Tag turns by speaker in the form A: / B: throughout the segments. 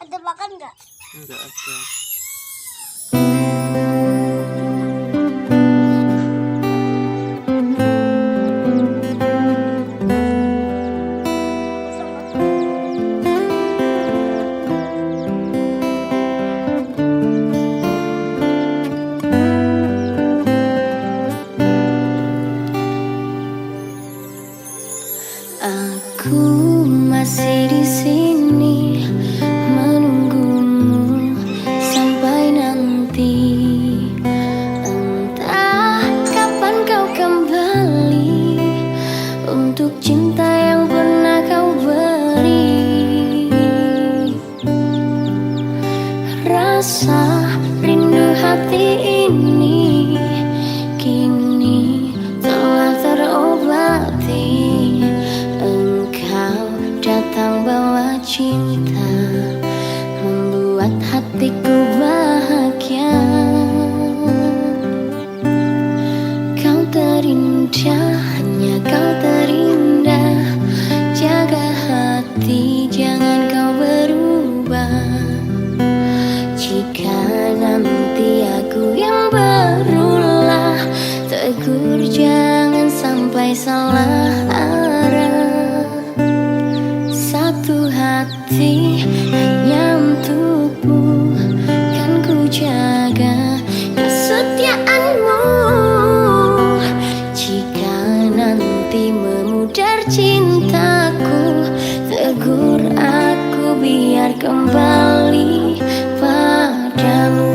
A: Ada makan nggak?
B: Enggak ada.
C: Aku masih di sini menunggumu sampai nanti. Entah kapan kau kembali untuk cinta yang pernah kau beri. Rasa rindu hati ini kini telah terobati. Engkau datang bawa cinta, membuat hatiku bahagia. Kau terindah, hanya kau terindah. Jaga hati, jangan kau berubah. Jika nanti aku yang berulah, tegur jangan sampai salah arah. Satu hati hanya untukmu, kan ku jaga kesetiaanmu. Jika nanti memudar cintaku, tegur aku biar kembali padamu.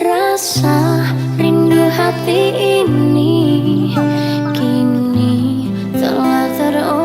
C: Rasa rindu hati ini kini telah terobati.